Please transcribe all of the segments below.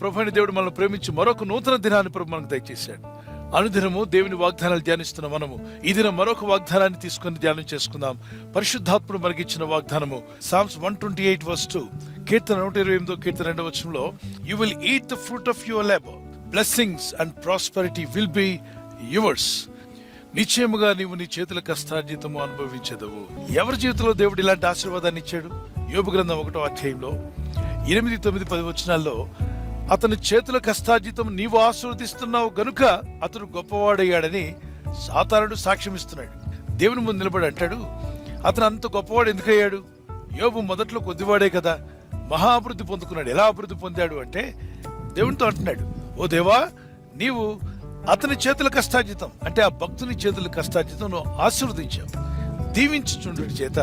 ప్రభువైన దేవుడు మనల్ని ప్రేమించి మరొక నూతన దినాన్ని ప్రభు మనకు దయచేశాడు. అనుదినము దేవుని వాగ్దానాలు ధ్యానిస్తున్న మనము ఈ దినం మరొక వాగ్దానాన్ని తీసుకుని ధ్యానం చేసుకుందాం. పరిశుద్ధాత్ముడు మనకిచ్చిన వాగ్దానము Psalms 128:2, కీర్తన 128 కీర్తన 2వ వచనంలో, you will eat the fruit of your labour, blessings and prosperity will be yours. నిశ్చయముగా నీవు నీ చేతుల కష్టార్జితము అనుభవించదవు. ఎవరి జీవితంలో దేవుడు ఇలాంటి ఆశీర్వాదాన్ని ఇచ్చాడు? యోబు గ్రంథం 1వ అధ్యాయంలో 8, 9, 10 వచనాల్లో, అతని చేతుల కష్టార్జితం నీవు ఆశీర్వదిస్తున్నావు గనుక అతడు గొప్పవాడయ్యాడని సాతానుడు సాక్ష్యం ఇస్తున్నాడు. దేవుని ముందు నిలబడి అంటాడు, అతను అంత గొప్పవాడు ఎందుకయ్యాడు? యోబు మొదట్లో కొద్దివాడే కదా, మహా అభివృద్ధి పొందుకున్నాడు. ఎలా అభివృద్ధి పొందాడు అంటే దేవునితో అంటున్నాడు, ఓ దేవా, నీవు అతని చేతుల కష్టార్జితం అంటే ఆ భక్తుని చేతుల కష్టార్జితం నువ్వు ఆశీర్వదించావు. దీవించుచుండు చేత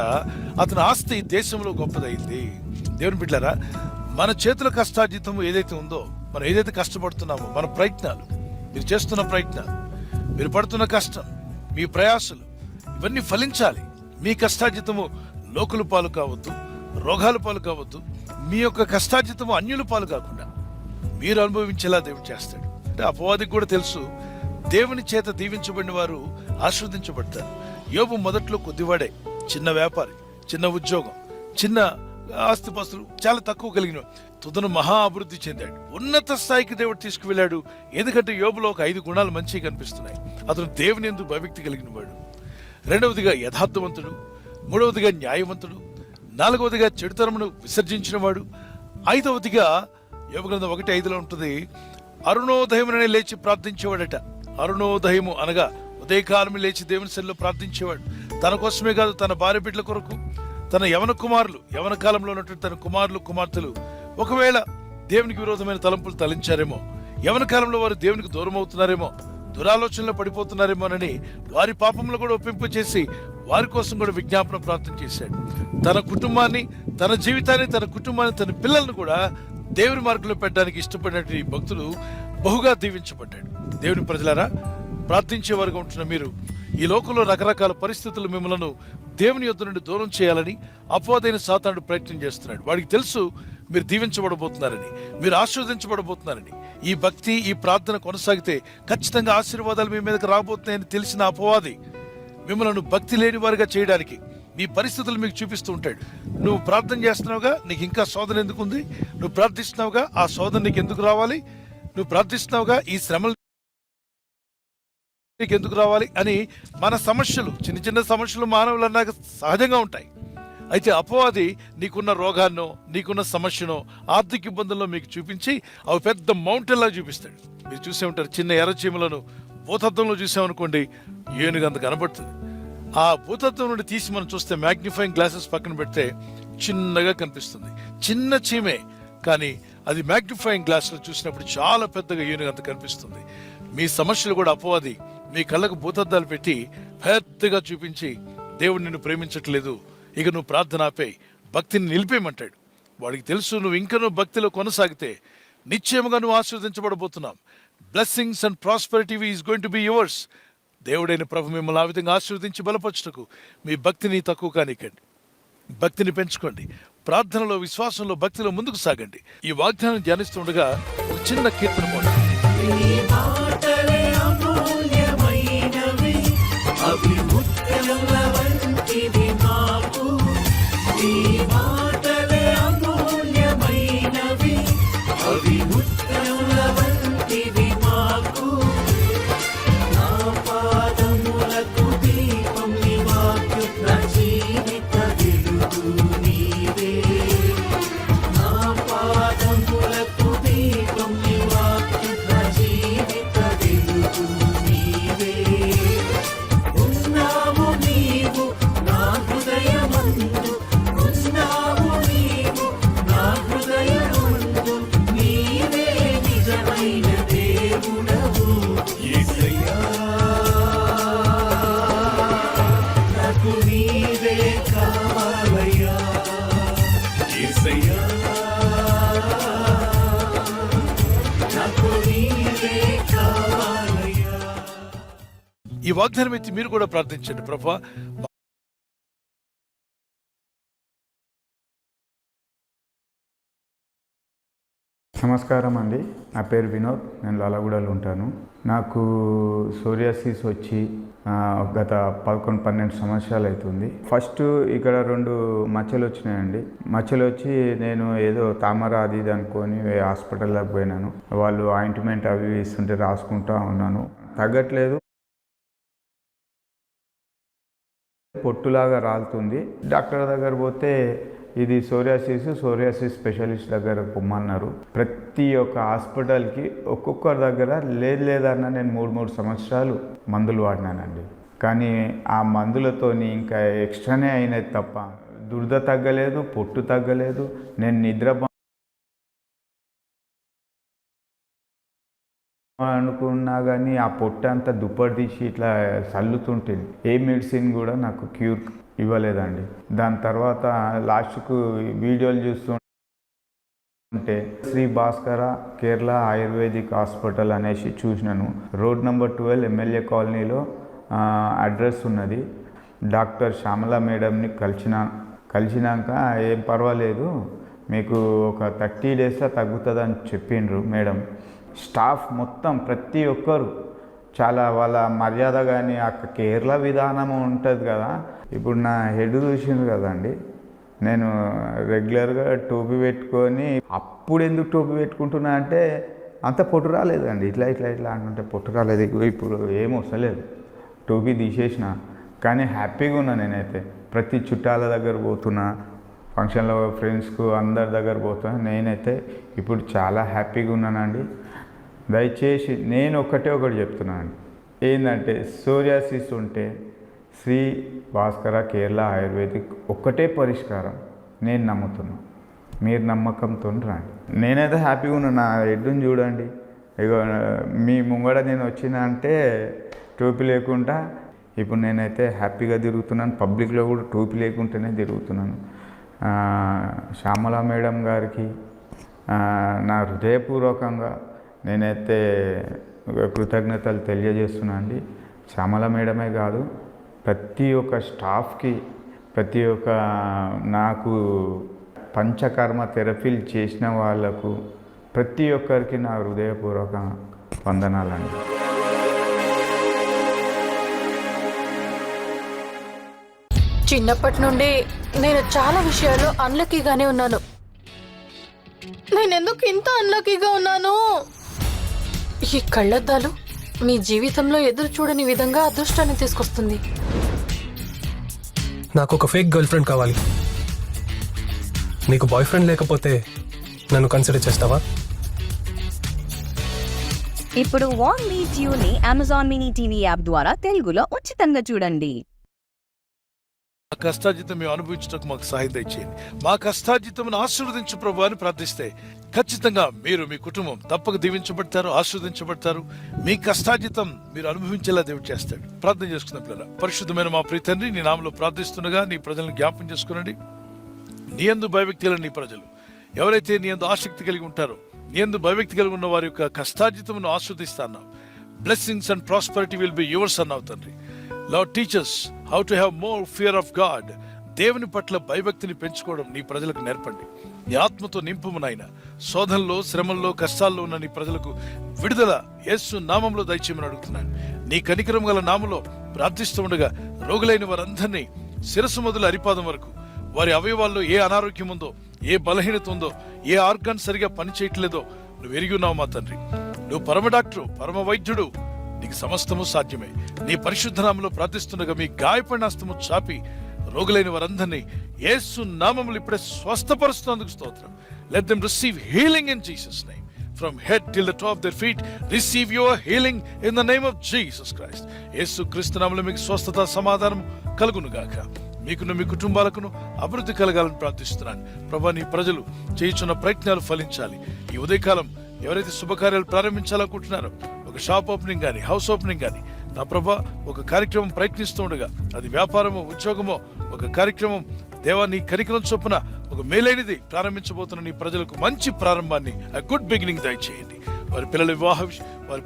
అతని ఆస్తి దేశంలో గొప్పదైంది. దేవుని బిడ్డలారా, మన చేతుల కష్టార్జితం ఏదైతే ఉందో, మనం ఏదైతే కష్టపడుతున్నామో, మన ప్రయత్నాలు, మీరు చేస్తున్న ప్రయత్నాలు, మీరు పడుతున్న కష్టం, మీ ప్రయాసలు, ఇవన్నీ ఫలించాలి. మీ కష్టార్జితము లోకుల పాలు కావద్దు, రోగాల పాలు కావద్దు. మీ యొక్క కష్టార్జితము అన్యుల పాలు కాకుండా మీరు అనుభవించేలా దేవుడు చేస్తాడు. అంటే అపవాదికి కూడా తెలుసు, దేవుని చేత దీవించబడిన వారు ఆశీర్వదించబడతారు. యోబు మొదట్లో కొద్దివాడే, చిన్న వ్యాపారి, చిన్న ఉద్యోగం, చిన్న ఆస్తిపాస్తులు చాలా తక్కువ కలిగిన, తుదను మహా అభివృద్ధి చెందాడు. ఉన్నత స్థాయికి దేవుడు తీసుకువెళ్ళాడు. ఎందుకంటే యోబులో ఒక 5 గుణాలు మంచిగా కనిపిస్తున్నాయి. అతను దేవుని యందు భయభక్తి కలిగిన వాడు, 2వదిగా యథార్థవంతుడు, 3వదిగా న్యాయవంతుడు, 4వదిగా చెడుతనమును విసర్జించిన వాడు, 5వదిగా యోబు గ్రంథం 1:5లో ఉంటుంది, అరుణోదయముననే లేచి ప్రార్థించేవాడట. అరుణోదయము అనగా ఉదయకాలం లేచి దేవుని సన్నిధిలో ప్రార్థించేవాడు. తన కోసమే కాదు, తన భార్య బిడ్డల కొరకు, తన యవన కాలంలో ఉన్నటువంటి తన కుమారులు కుమార్తెలు ఒకవేళ దేవునికి విరోధమైన తలంపులు తలించారేమో, యవన కాలంలో వారు దేవునికి దూరం అవుతున్నారేమో, దురాలోచనలో పడిపోతున్నారేమోనని వారి పాపంలో కూడా ఒప్పింపు చేసి వారి కోసం కూడా విజ్ఞాపన ప్రార్థన చేశాడు. తన కుటుంబాన్ని, తన జీవితాన్ని, తన కుటుంబాన్ని, తన పిల్లలను కూడా దేవుని మార్గంలో పెట్టడానికి ఇష్టపడినటువంటి భక్తుడు బహుగా దీవించబడ్డాడు. దేవుని ప్రజలారా, ప్రార్థించే వారుగా ఉంటున్న మీరు, ఈ లోకంలో రకరకాల పరిస్థితులు మిమ్మల్ని దేవుని యొద్ద నుండి దూరం చేయాలని అపవాదైన సాతానుడు ప్రయత్నం చేస్తున్నాడు. వాడికి తెలుసు మీరు దీవించబడబోతున్నారని, మీరు ఆశీర్వదించబడబోతున్నారని. ఈ భక్తి, ఈ ప్రార్థన కొనసాగితే ఖచ్చితంగా ఆశీర్వాదాలు మీ మీదకి రాబోతున్నాయని తెలిసిన అపవాది మిమ్మల్ని భక్తి లేని వారిగా చేయడానికి మీ పరిస్థితులు మీకు చూపిస్తూ ఉంటాడు. నువ్వు ప్రార్థన చేస్తున్నావుగా, నీకు ఇంకా శోధన ఎందుకు ఉంది? నువ్వు ప్రార్థిస్తున్నావుగా, ఆ శోధన నీకు ఎందుకు రావాలి? నువ్వు ప్రార్థిస్తున్నావుగా, ఈ శ్రమలు నీకు ఎందుకు రావాలి అని మన సమస్యలు, చిన్న చిన్న సమస్యలు మానవులు అన్నాక సహజంగా ఉంటాయి. అయితే అపవాది నీకున్న రోగాన్నో, నీకున్న సమస్యనో, ఆర్థిక ఇబ్బందుల్లో మీకు చూపించి అవి పెద్ద మౌంటైన్ లాగా చూపిస్తాడు. మీరు చూసే ఉంటారు, చిన్న ఎర్రచీమలను భూతత్వంలో చూసామనుకోండి, ఏనుగంత కనబడుతుంది. ఆ భూతత్వం నుండి తీసి మనం చూస్తే, మ్యాగ్నిఫైయింగ్ గ్లాసెస్ పక్కన పెడితే చిన్నగా కనిపిస్తుంది. చిన్న చీమే, కానీ అది మ్యాగ్నిఫైయింగ్ గ్లాస్ లో చూసినప్పుడు చాలా పెద్దగా ఏనుగంత కనిపిస్తుంది. మీ సమస్యలు కూడా అపవాది మీ కళ్ళకు భూతద్దాలు పెట్టి పెద్దగా చూపించి, దేవుడు నిన్ను ప్రేమించట్లేదు, ఇక నువ్వు ప్రార్థన ఆపేయి, భక్తిని నిలిపేయమంటాడు. వాడికి తెలుసు, నువ్వు ఇంకా నువ్వు భక్తిలో కొనసాగితే నిశ్చయముగా నువ్వు ఆశీర్వదించబడబోతున్నావు. Blessings and prosperity is going to be yours. దేవుడైన ప్రభు మిమ్మల్ని ఆ విధంగా ఆశీర్వదించి బలపరచుటకు మీ భక్తిని తక్కువ కానికండి, భక్తిని పెంచుకోండి. ప్రార్థనలో, విశ్వాసంలో, భక్తిలో ముందుకు సాగండి. ఈ వాగ్దానం ధ్యానిస్తుండగా ఒక చిన్న కీర్తన కూడా, ఈ వాగ్దానం ఎత్తి మీరు కూడా ప్రార్థించండి. ప్రభువా, నమస్కారం అండి, నా పేరు వినోద్. నేను లాలగూడలో ఉంటాను. నాకు సోరియాసిస్ వచ్చి గత 11-12 సంవత్సరాలు అవుతుంది. ఫస్ట్ ఇక్కడ 2 మచ్చలు వచ్చినాయండి. మచ్చలు వచ్చి నేను ఏదో తామర అది ఇది అనుకొని హాస్పిటల్లోకి పోయినాను. వాళ్ళు ఆయింట్మెంట్ అవి ఇస్తుంటే రాసుకుంటా ఉన్నాను, తగ్గట్లేదు. పొట్టులాగా రాలుతుంది. డాక్టర్ దగ్గర పోతే ఇది సోరియాసిస్ స్పెషలిస్ట్ దగ్గర పొమ్మన్నారు. ప్రతి ఒక్క హాస్పిటల్కి ఒక్కొక్కరి దగ్గర లేదన్నా నేను 3 సంవత్సరాలు మందులు వాడినానండి. కానీ ఆ మందులతోని ఇంకా ఎక్స్ట్రానే అయినది తప్ప దురద తగ్గలేదు, పొట్టు తగ్గలేదు. నేను నిద్ర అనుకున్నా కానీ ఆ పొట్టు అంతా దుప్పటి తీసి ఇట్లా చల్లుతుంటుంది. ఏ మెడిసిన్ కూడా నాకు క్యూర్ ఇవ్వలేదండి. దాని తర్వాత లాస్ట్కు వీడియోలు చూస్తుంటే శ్రీ భాస్కర కేరళ ఆయుర్వేదిక్ హాస్పిటల్ అనేసి చూసినాను. రోడ్ నెంబర్ 12 ఎమ్మెల్యే కాలనీలో అడ్రస్ ఉన్నది. డాక్టర్ శ్యామల మేడంని కలిసినాక ఏం పర్వాలేదు, మీకు ఒక 30 days తగ్గుతుందని చెప్పిండ్రు మేడం. స్టాఫ్ మొత్తం ప్రతి ఒక్కరు చాలా వాళ్ళ మర్యాద కానీ ఆ కేరళ విధానం ఉంటుంది కదా. ఇప్పుడు నా హెడ్ చూసిండ్రు కదండి, నేను రెగ్యులర్గా టోపీ పెట్టుకొని, అప్పుడు ఎందుకు టోపీ పెట్టుకుంటున్నా అంటే అంత పొట్టు రాలేదండి. ఇట్లా అంటుంటే పొట్టు రాలేదు. ఇప్పుడు ఏం వస్తలేదు, టోపీ తీసేసిన. కానీ హ్యాపీగా ఉన్నా నేనైతే. ప్రతి చుట్టాల దగ్గర పోతున్నా, ఫంక్షన్లో ఫ్రెండ్స్కు అందరి దగ్గర పోతున్నా. నేనైతే ఇప్పుడు చాలా హ్యాపీగా ఉన్నానండి. దయచేసి నేను ఒకటి చెప్తున్నాను, ఏంటంటే సోరియాసిస్ ఉంటే శ్రీ భాస్కర కేరళ ఆయుర్వేదిక్ ఒక్కటే పరిష్కారం. నేను నమ్ముతున్నా, మీరు నమ్మకంతో రండి. నేనైతే హ్యాపీగా ఉన్నా. నా హెడ్ని చూడండి, ఇగో మీ ముంగడ నేను వచ్చినా అంటే టోపీ లేకుండా. ఇప్పుడు నేనైతే హ్యాపీగా తిరుగుతున్నాను. పబ్లిక్లో కూడా టోపీ లేకుంటేనే తిరుగుతున్నాను. శ్యామల మేడం గారికి నా హృదయపూర్వకంగా నేనైతే కృతజ్ఞతలు తెలియజేస్తున్నాను అండి. శ్యామల మేడమే కాదు, ప్రతి ఒక్క స్టాఫ్కి, ప్రతి ఒక్క నాకు పంచకర్మ థెరపీలు చేసిన వాళ్లకు ప్రతి ఒక్కరికి నా హృదయపూర్వక వందనాలండి. చిన్నప్పటి నుండి నేను చాలా విషయాల్లో అన్లక్కీగానే ఉన్నాను. నేనెందుకు ఇంత అన్లక్కీగా ఉన్నాను? ఈ కళ్ళద్దాలు మీ జీవితంలో ఎదురు చూడని విధంగా అదృష్టాన్ని తీసుకొస్తుంది. నాకు ఒక ఫేక్ గర్ల్ ఫ్రెండ్ కావాలి. నీకు బాయ్ ఫ్రెండ్ లేకపోతే నన్ను కన్సిడర్ చేస్తావా? ఇప్పుడు వాన్ మీట్ యూని అమెజాన్ మినీ టీవీ యాప్ ద్వారా తెలుగులో ఉచితంగా చూడండి. మా కష్టార్జితం మేము అనుభవించడానికి మాకు సహాయం దయచేయండి. మా కష్టార్జితం ఆశీర్వదించు ప్రభు అని ప్రార్థిస్తే ఖచ్చితంగా మీరు, మీ కుటుంబం తప్పక దీవించబడతారు, ఆశీర్వదించబడతారు. మీ కష్టార్జితం మీరు అనుభవించేలా దేవుడు చేస్తాడు. ప్రార్థన చేసుకున్న పిల్లల, పరిశుద్ధమైన మా ప్రియ తండ్రి, నీ నామములో ప్రార్థిస్తుండగా నీ ప్రజలను జ్ఞాపకం చేసుకునండి. నీ యందు భయభక్తి కలిగిన నీ ప్రజలు ఎవరైతే నీ యందు ఆసక్తి కలిగి ఉంటారో, నీ యందు భయభక్తి కలిగి ఉన్న వారి యొక్క కష్టార్జితమును ఆస్వాదిస్తా అన్నావు. Blessings and prosperity will be yours అన్నావు తండ్రి. Lord, teach us how to have more fear of God. దేవుని పట్ల భయభక్తిని పెంచుకోవడం నీ ప్రజలకు నేర్పండి. నీ ఆత్మతో నింపుము నాయన. శోధనలో, శ్రమల్లో, కష్టాల్లో ఉన్న నీ ప్రజలకు విడుదల యేసు నామంలో దయచేయమని అడుగుతున్నాను. నీ కనికరం గల నామములో ప్రార్థిస్తూ ఉండగా రోగులైన వారందరినీ శిరస్సు మొదలు అరిపాదం వరకు వారి అవయవాల్లో ఏ అనారోగ్యం ఉందో, ఏ బలహీనత ఉందో, ఏ ఆర్గాన్ సరిగా పనిచేయట్లేదో నువ్వు ఎరిగి ఉన్నావు మా తండ్రి. నువ్వు పరమ డాక్టరు, పరమ వైద్యుడు, నీకు సమస్తము సాధ్యమే. నీ పరిశుద్ధ నామములో ప్రార్థిస్తుండగా మీ గాయపడిన హస్తము చాపి రోగులైన వారందరినీ యేసు నామములో ఇప్పుడే స్వస్థపరుస్తున్నందుకు స్తోత్రం. Let them receive healing in Jesus' name. From head till the top of their feet, receive your healing in the name of Jesus Christ. యేసు క్రీస్తు నామములో మీకు స్వస్థత, సమాధానం కలుగును గాక. మీకును మీ కుటుంబాలకును అభివృద్ధి కలగాలని ప్రార్థిస్తున్నాను. ప్రభా, నీ ప్రజలు చేయుచున్న ప్రయత్నాలు ఫలించాలి. ఈ ఉదయకాలం ఎవరైతే శుభకార్యాలు ప్రారంభించాలనుకుంటున్నారో, ఒక షాప్ ఓపెనింగ్ కానీ, హౌస్ ఓపెనింగ్ కానీ, నా ప్రభా ఒక కార్యక్రమం ప్రయత్నిస్తూ ఉండగా, అది వ్యాపారమో, ఉద్యోగమో, ఒక కార్యక్రమం దేవా నీ కనికరం చొప్పున ఒక మేలైనది ప్రారంభించబోతున్న నీ ప్రజలకు మంచి ప్రారంభాన్ని, గుడ్ బిగినింగ్ దయచేయండి. వారి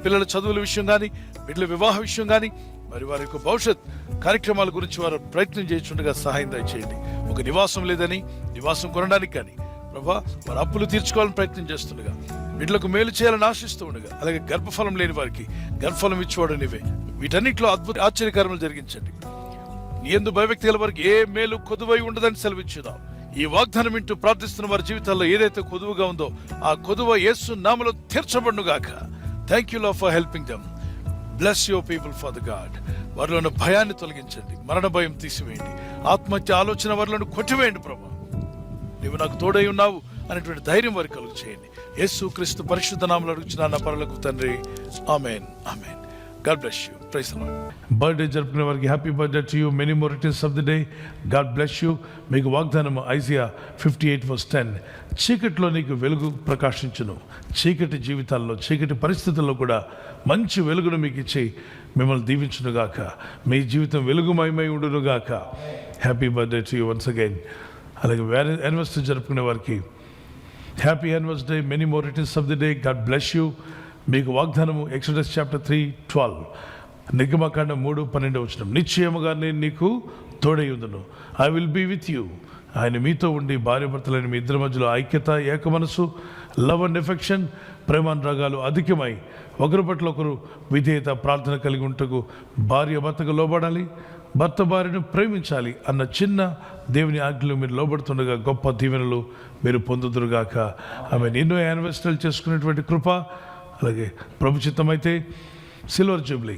పిల్లల చదువుల విషయం కానీ, బిడ్డల వివాహ విషయం కానీ, మరి వారి యొక్క భవిష్యత్ కార్యక్రమాల గురించి వారు ప్రయత్నం చేస్తుండగా సహాయం దయచేయండి. ఒక నివాసం లేదని నివాసం కొనడానికి కానీ, ప్రభా వారి అప్పులు తీర్చుకోవాలని ప్రయత్నం చేస్తుండగా, బిడ్డలకు మేలు చేయాలని ఆశిస్తూ ఉండగా, అలాగే గర్భఫలం లేని వారికి గర్భఫలం ఇచ్చేవాడు నీవే. వీటన్నిటిలో అద్భుత ఆశ్చర్యకరములు జరిగించండి. నీ యందు భయభక్తి గల వారికి ఏ మేలు కొదువై ఉండదని సెలవిచ్చుదాం. ఈ వాగ్దానం వింటూ ప్రార్థిస్తున్న వారి జీవితాల్లో ఏదైతే కొదువుగా ఉందో ఆ కొదువ యేసు నామములో తీర్చబడునుగాక. Thank you Lord for helping them. Bless your people for the God. వారిలో ఉన్న భయాన్ని తొలగించండి, మరణ భయం తీసివేయండి, ఆత్మహత్య ఆలోచన వారిలో కొట్టివేయండి ప్రభా. నీవు నాకు తోడై ఉన్నావు అనేటువంటి ధైర్యం వారికి కలుగు చేయండి. యేసు క్రీస్తు పరిశుద్ధ నామములో అడుగుచున్నాను నా పరలోకపు తండ్రి. ఆమేన్, ఆమేన్. God bless you. Praise the Lord. Birthday జరుపుకునే వారికి happy birthday to you. Many more returns of the day. God bless you. మీకు వాగ్దానం ఐజియా 58:10. చీకటిలో నీకు వెలుగు ప్రకాశించును. చీకటి జీవితాల్లో, చీకటి పరిస్థితుల్లో కూడా మంచి వెలుగును మీకు ఇచ్చి మిమ్మల్ని దీవించునుగాక. మీ జీవితం వెలుగుమయమై ఉండునుగాక. Happy birthday to you once again. అలాగే యానివర్సరీ జరుపుకునే వారికి happy anniversary. Many more returns of the day. God bless you. మీకు వాగ్దానము ఎక్సోడస్ చాప్టర్ 3:12, నిర్గమకాండం 3:12. నిశ్చయముగా నేను నీకు తోడై ఉందును. I will be with you. ఆయన మీతో ఉండి భార్యాభర్తలైన మీ ఇద్దరి మధ్యలో ఐక్యత, ఏక మనసు, లవ్ అండ్ ఎఫెక్షన్, ప్రేమానురాగాలు అధికమై ఒకరి పట్ల ఒకరు విధేయత, ప్రార్థన కలిగి ఉంటకు భార్య భర్తకు లోబడాలి, భర్త భార్యను ప్రేమించాలి అన్న చిన్న దేవుని ఆజ్ఞలు మీరు లోబడుతుండగా గొప్ప దీవెనలు మీరు పొందుదురుగాక. ఆమె ఎన్నో యానివర్సరీలు చేసుకునేటువంటి కృప, అలాగే ప్రభు చిత్తమైతే silver jubilee,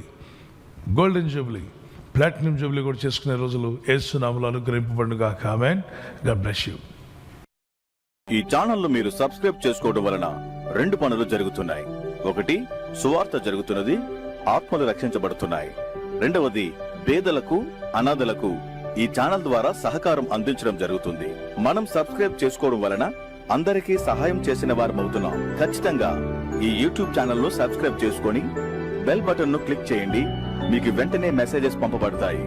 golden jubilee, platinum jubilee కూడా చేసుకునే రోజులు యేసు నామములో అనుగ్రహింపబడునుగాక. ఆమేన్. God bless you. ఈ ఛానల్ను మీరు సబ్స్క్రైబ్ చేసుకోవడం వలన 2 పనులు జరుగుతున్నాయి. ఒకటి, సువార్త జరుగుతున్నది, ఆత్మలు రక్షించబడుతున్నాయి. రెండవది, పేదలకు, అనాథలకు ఈ ఛానల్ ద్వారా సహకారం అందించడం జరుగుతుంది. మనం సబ్స్క్రైబ్ చేసుకోవడం వలన అందరికీ సహాయం చేసిన వారమవుతున్నాం. ఖచ్చితంగా ఈ యూట్యూబ్ ఛానల్ను సబ్స్క్రైబ్ చేసుకొని బెల్ బటన్ను క్లిక్ చేయండి. మీకు వెంటనే మెసేజెస్ పంపబడతాయి.